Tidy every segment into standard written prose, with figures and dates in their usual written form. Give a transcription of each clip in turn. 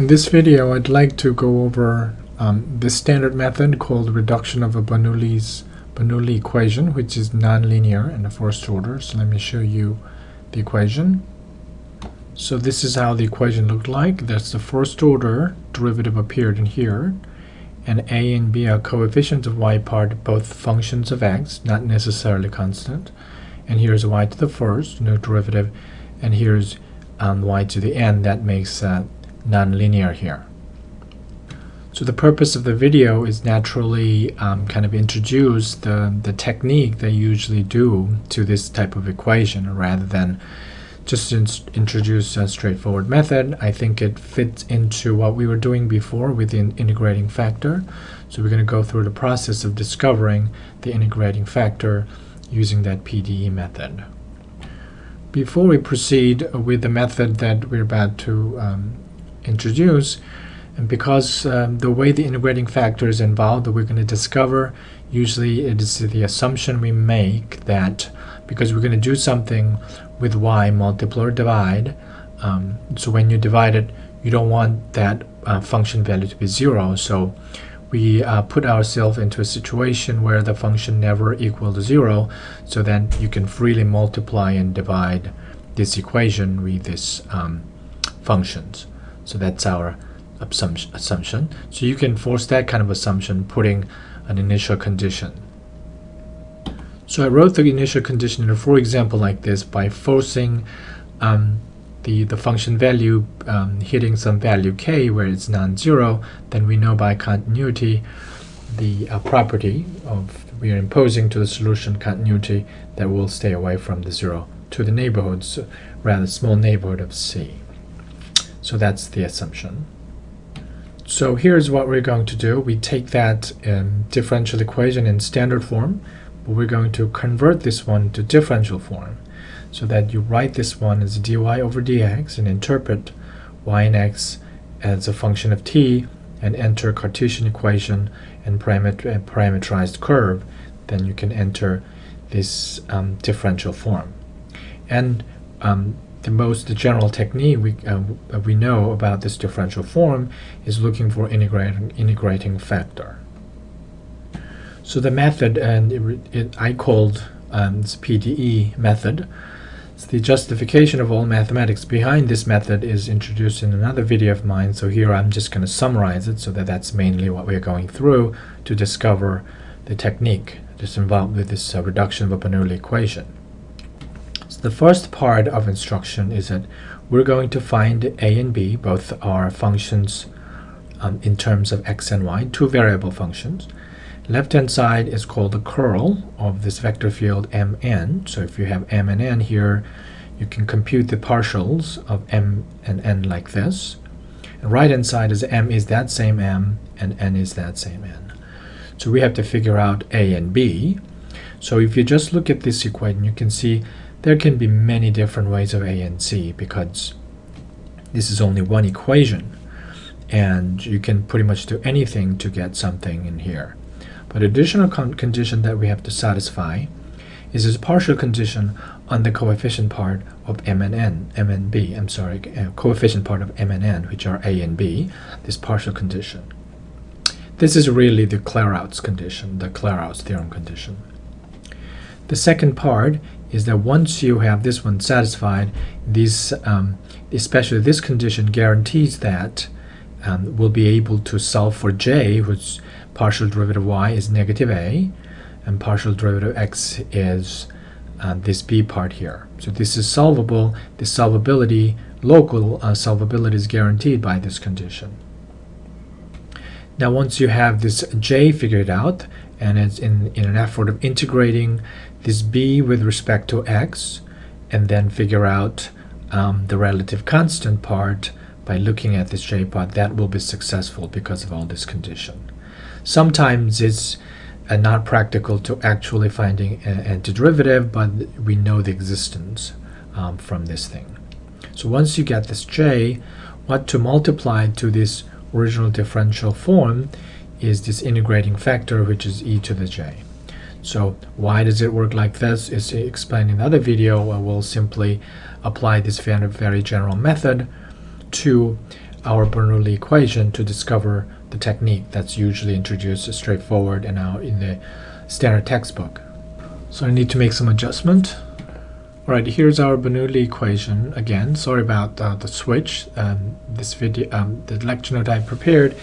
In this video, I'd like to go over the standard method called reduction of a Bernoulli equation, which is nonlinear in the first order. So let me show you the equation. So this is how the equation looked like. That's the first order derivative appeared in here, and a and b are coefficients of y part, both functions of x, not necessarily constant. And here's y to the first, no derivative, and here's y to the n. That makes nonlinear here. So the purpose of the video is naturally kind of introduce the technique they usually do to this type of equation, rather than just introduce a straightforward method. I think it fits into what we were doing before with the integrating factor. So we're going to go through the process of discovering the integrating factor using that Pde method. Before we proceed with the method that we're about to introduce, and because the way the integrating factor is involved that we're going to discover, usually it is the assumption we make that because we're going to do something with y, multiply or divide, so when you divide it, you don't want that function value to be 0, so we put ourselves into a situation where the function never equals to 0, so then you can freely multiply and divide this equation with these functions. So that's our assumption. So you can force that kind of assumption putting an initial condition. So I wrote the initial condition in a for example like this by forcing the function value hitting some value k where it's non-zero. Then we know by continuity the property of we are imposing to the solution continuity that will stay away from the 0 to the neighborhood, so rather small neighborhood of c. So that's the assumption. So here's what we're going to do. We take that differential equation in standard form, but we're going to convert this one to differential form, so that you write this one as dy over dx and interpret y and x as a function of t and enter Cartesian equation and parameterized curve. Then you can enter this differential form. And the general technique we know about this differential form is looking for integrating factor. So the method, and I called this Pde method. So the justification of all mathematics behind this method is introduced in another video of mine. So here I'm just going to summarize it, so that's mainly what we're going through to discover the technique that's involved with this reduction of a Bernoulli equation. So the first part of instruction is that we're going to find a and b, both are functions in terms of x and y, two variable functions. Left hand side is called the curl of this vector field mn. So if you have m and n here, you can compute the partials of m and n like this. And right hand side is m is that same m and n is that same n. So we have to figure out a and b. So if you just look at this equation, you can see there can be many different ways of a and c, because this is only one equation and you can pretty much do anything to get something in here. But additional condition that we have to satisfy is this partial condition on the coefficient part of coefficient part of m and n, which are a and b, this partial condition. This is really the Clairaut's condition, the Clairaut's theorem condition. The second part is that once you have this one satisfied, this, especially this condition guarantees that we'll be able to solve for j, which partial derivative y is negative a, and partial derivative x is this b part here. So this is solvable. This solvability, local solvability, is guaranteed by this condition. Now once you have this j figured out, and it's in an effort of integrating this b with respect to x, and then figure out the relative constant part by looking at this j part, that will be successful because of all this condition. Sometimes it's not practical to actually finding an antiderivative, but we know the existence from this thing. So once you get this j, what to multiply to this original differential form is this integrating factor, which is e to the j. So why does it work like this is explained in the other video. I will simply apply this very general method to our Bernoulli equation to discover the technique that's usually introduced straightforward and out in the standard textbook. So I need to make some adjustment. Alright, here's our Bernoulli equation again. Sorry about the switch. This video, the lecture note I prepared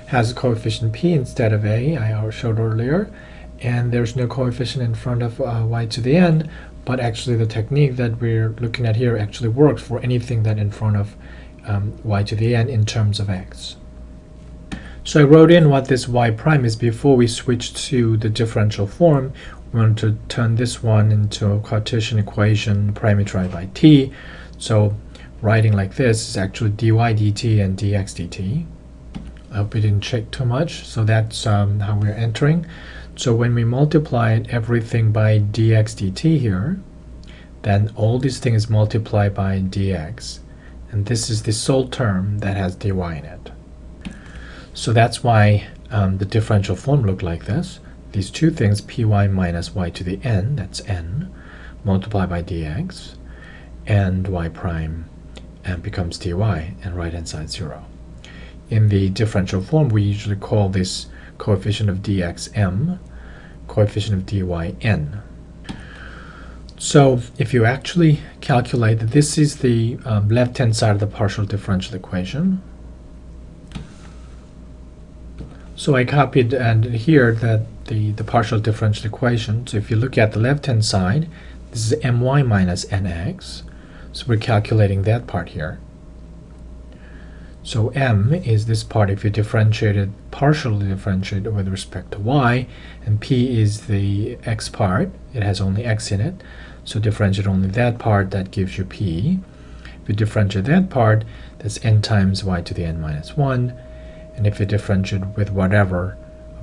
has a coefficient p instead of a, I showed earlier, and there's no coefficient in front of y to the n, but actually the technique that we're looking at here actually works for anything that in front of y to the n in terms of x. So I wrote in what this y prime is before we switched to the differential form. We want to turn this one into a Cartesian equation parameterized by t. So writing like this is actually dy dt and dx dt. I hope we didn't check too much. So that's how we're entering. So when we multiply everything by dx dt here, then all these things multiply by dx. And this is the sole term that has dy in it. So that's why the differential form looked like this. These two things, py minus y to the n, that's n, multiplied by dx, and y prime and becomes dy, and right hand side 0. In the differential form, we usually call this coefficient of dx m, coefficient of dy n. So if you actually calculate that this is the left-hand side of the partial differential equation. So I copied and here that the partial differential equation. So if you look at the left-hand side, this is my minus nx. So we're calculating that part here. So m is this part if you differentiate it, partially differentiate it with respect to y, and p is the x part. It has only x in it. So differentiate only that part, that gives you p. If you differentiate that part, that's n times y to the n minus 1. And if you differentiate with whatever,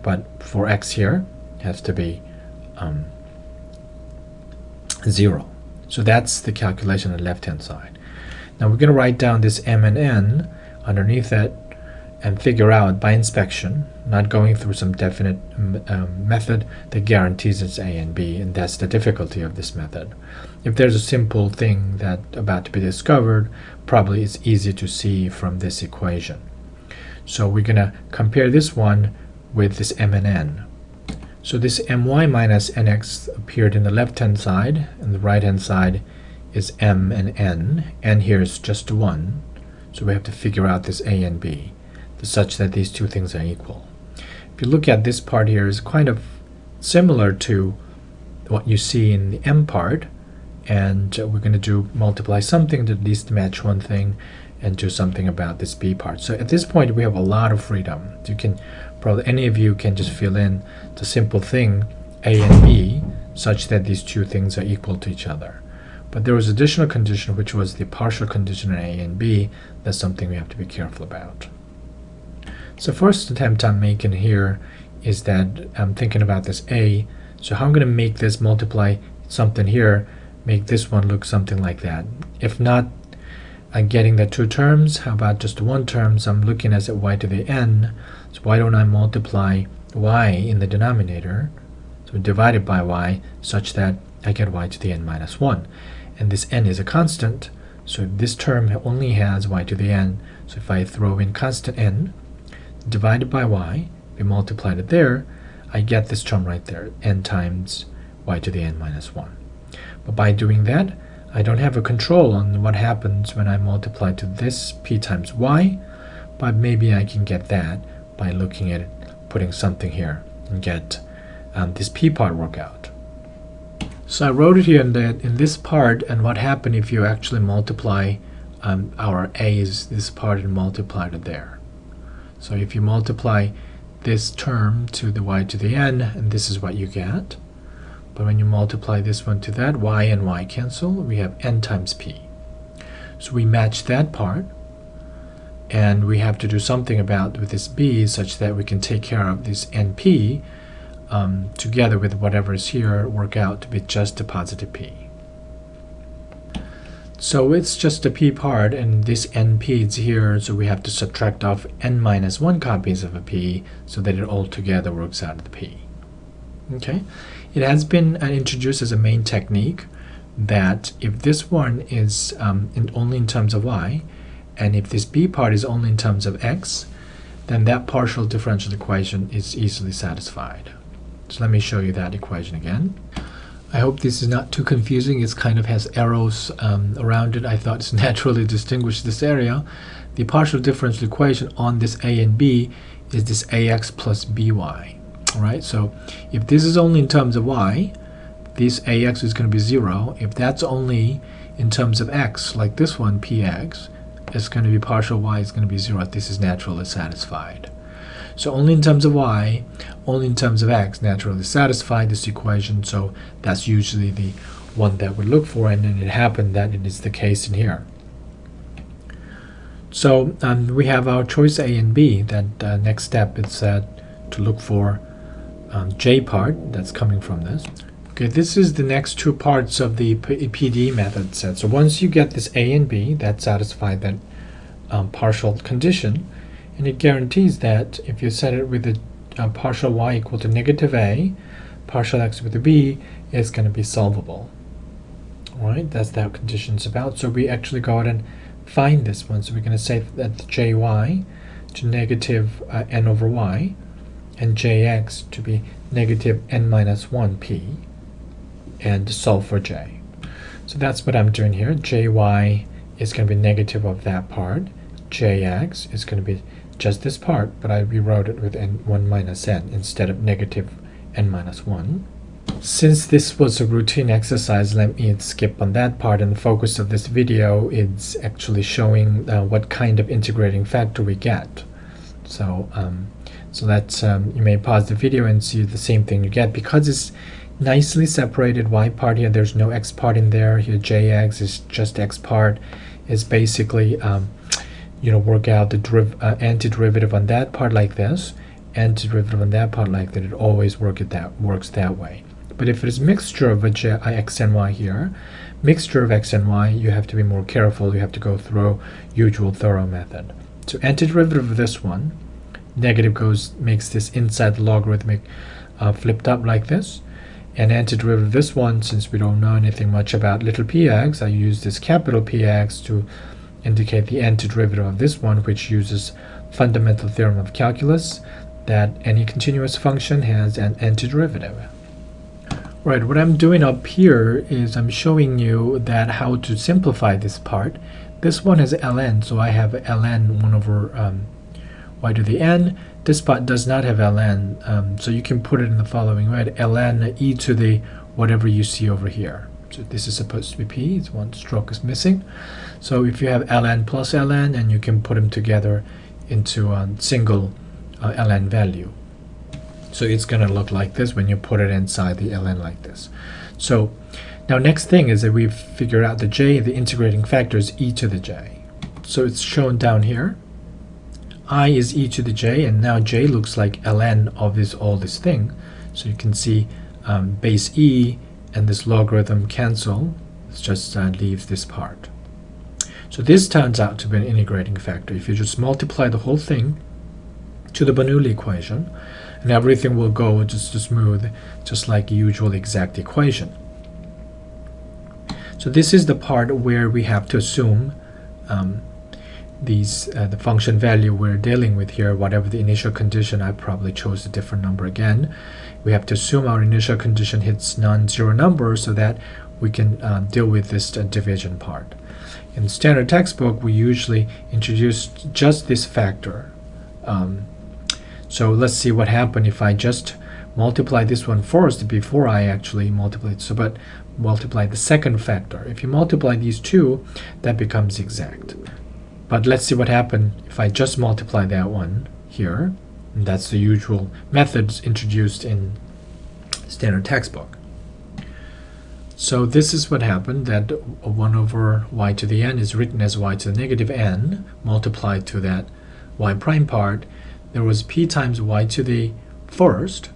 but for x here, it has to be 0. So that's the calculation on the left-hand side. Now we're going to write down this m and n underneath it and figure out by inspection, not going through some definite method that guarantees it's a and b, and that's the difficulty of this method. If there's a simple thing that's about to be discovered, probably it's easy to see from this equation. So we're going to compare this one with this m and n. So this my minus nx appeared in the left-hand side, and the right-hand side is m and n, and here is just 1. So we have to figure out this a and b, such that these two things are equal. If you look at this part here, is kind of similar to what you see in the m part, and we're going to multiply something to at least match one thing, and do something about this b part. So at this point we have a lot of freedom. You can probably, any of you can just fill in the simple thing a and b such that these two things are equal to each other. But there was additional condition, which was the partial condition in a and b. That's something we have to be careful about. So first attempt I'm making here is that I'm thinking about this a. So how I'm going to make this multiply something here, make this one look something like that. If not, I'm getting the two terms. How about just one term? So I'm looking at y to the n. So why don't I multiply y in the denominator, so divided by y, such that I get y to the n minus 1. And this n is a constant, so this term only has y to the n. So if I throw in constant n, divided by y, we multiply it there, I get this term right there, n times y to the n minus 1. But by doing that, I don't have a control on what happens when I multiply to this p times y, but maybe I can get that by looking at it, putting something here, and get this p part work out. So I wrote it here in this part, and what happened if you actually multiply our a's, this part, and multiply it there. So if you multiply this term to the y to the n, and this is what you get. But when you multiply this one to that, y and y cancel, we have n times p. So we match that part, and we have to do something about with this b such that we can take care of this np together with whatever is here, work out to be just a positive p. So it's just a p part, and this np is here, so we have to subtract off n minus 1 copies of a p so that it all together works out of the p. Okay, it has been introduced as a main technique that if this one is only in terms of y, and if this b part is only in terms of x, then that partial differential equation is easily satisfied. So let me show you that equation again. I hope this is not too confusing. It kind of has arrows around it. I thought to naturally distinguish this area. The partial differential equation on this a and b is this ax plus by. All right, so if this is only in terms of y, this ax is going to be 0. If that's only in terms of x, like this one, px, it's going to be partial y is going to be 0. This is naturally satisfied. So only in terms of y, only in terms of x, naturally satisfy this equation. So that's usually the one that we look for, and then it happened that it is the case in here. So we have our choice A and B. That next step is to look for J part that's coming from this. Okay, this is the next two parts of the Pde method set. So once you get this A and B, that satisfy that partial condition, and it guarantees that if you set it with the partial y equal to negative a, partial x equal to b, is going to be solvable. All right, that's that condition's about. So we actually go ahead and find this one. So we're going to say that jy to negative n over y, and jx to be negative n minus 1 p, and solve for j. So that's what I'm doing here. Jy is going to be negative of that part. Jx is going to be just this part, but I rewrote it with n1 minus n instead of negative n minus 1. Since this was a routine exercise, let me skip on that part, and the focus of this video is actually showing what kind of integrating factor we get. So that's you may pause the video and see the same thing you get. Because it's nicely separated y part here, there's no x part in there. Here jx is just x part. Is basically work out the antiderivative on that part like this, antiderivative on that part like that. It always works that way. But if it is mixture of x and y here, mixture of x and y, you have to be more careful. You have to go through usual thorough method. So antiderivative of this one, negative makes this inside the logarithmic flipped up like this. And antiderivative of this one, since we don't know anything much about little px, I use this capital Px to indicate the antiderivative of this one, which uses fundamental theorem of calculus that any continuous function has an antiderivative. Right, what I'm doing up here is I'm showing you that how to simplify this part. This one has ln, so I have ln 1 over y to the n. This part does not have ln, so you can put it in the following way: ln e to the whatever you see over here. So this is supposed to be p, it's one stroke is missing. So if you have ln plus ln, and you can put them together into a single ln value. So it's going to look like this when you put it inside the ln like this. So now next thing is that we've figured out the j, the integrating factor is e to the j. So it's shown down here. I is e to the j, and now j looks like ln of all this thing. So you can see base e and this logarithm cancel. It just leaves this part. So this turns out to be an integrating factor. If you just multiply the whole thing to the Bernoulli equation, and everything will go just smooth, just like usual exact equation. So this is the part where we have to assume the function value we're dealing with here, whatever the initial condition. I probably chose a different number again. We have to assume our initial condition hits non-zero number so that we can deal with this division part. In the standard textbook, we usually introduce just this factor. So let's see what happened if I just multiply this one first before I actually multiply it. But multiply the second factor. If you multiply these two, that becomes exact. But let's see what happened if I just multiply that one here. And that's the usual methods introduced in standard textbook. So this is what happened, that 1 over y to the n is written as y to the negative n multiplied to that y prime part. There was p times y to the first,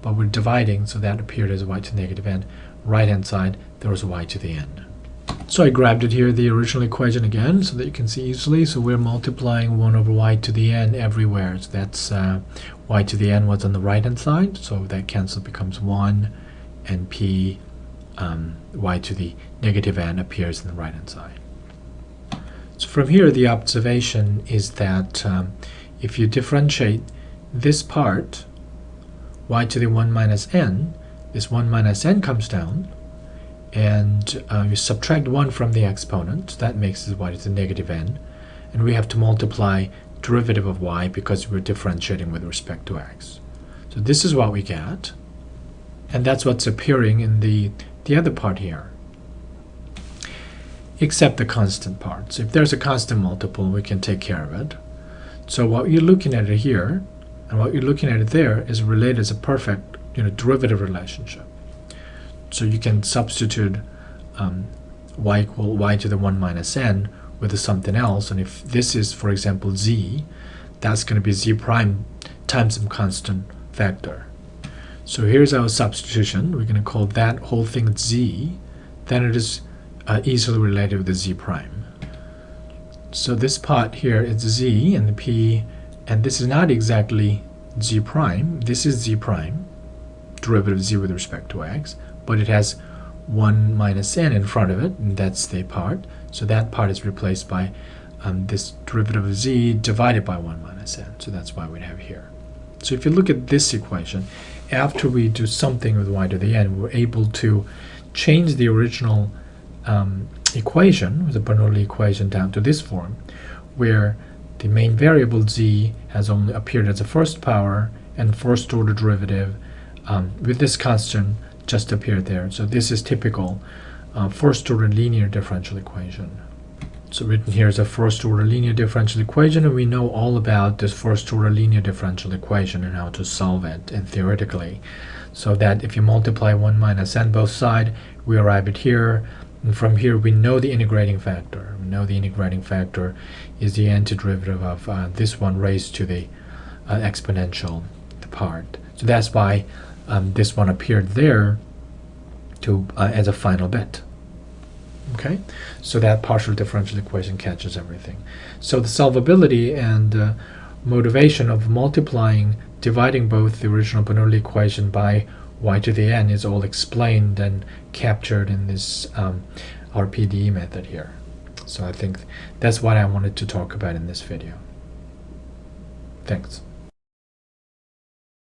but we're dividing, so that appeared as y to the negative n. Right hand side, there was y to the n. So I grabbed it here, the original equation again, so that you can see easily. So we're multiplying 1 over y to the n everywhere. So that's y to the n was on the right hand side, so that cancel becomes 1, and p y to the negative n appears on the right hand side. So from here, the observation is that if you differentiate this part, y to the 1 minus n, this 1 minus n comes down, and you subtract 1 from the exponent, that makes it y to the negative n, and we have to multiply derivative of y because we're differentiating with respect to x. So this is what we get, and that's what's appearing in the other part here, except the constant part. So if there's a constant multiple, we can take care of it. So what you're looking at here and what you're looking at there is related as a perfect derivative relationship. So you can substitute y equal y to the 1 minus n with something else, and if this is, for example, z, that's going to be z prime times some constant factor. So here's our substitution. We're going to call that whole thing z. Then it is easily related with the z prime. So this part here is z and the p, and this is not exactly z prime. This is z prime, derivative of z with respect to x, but it has 1 minus n in front of it, and that's the part. So that part is replaced by this derivative of z divided by 1 minus n. So that's why we have here. So if you look at this equation, after we do something with y to the n, we're able to change the original equation, the Bernoulli equation, down to this form, where the main variable z has only appeared as a first power, and first order derivative with this constant just appeared there. So this is typical first order linear differential equation. So written here is a first order linear differential equation, and we know all about this first order linear differential equation and how to solve it, and theoretically, so that if you multiply 1 minus n both sides, we arrive at here, and from here we know the integrating factor. We know the integrating factor is the antiderivative of this one raised to the exponential part. So that's why this one appeared there to as a final bit. Okay, so that partial differential equation catches everything. So the solvability and motivation of multiplying, dividing both the original Bernoulli equation by y to the n is all explained and captured in this our Pde method here. So I think that's what I wanted to talk about in this video. Thanks.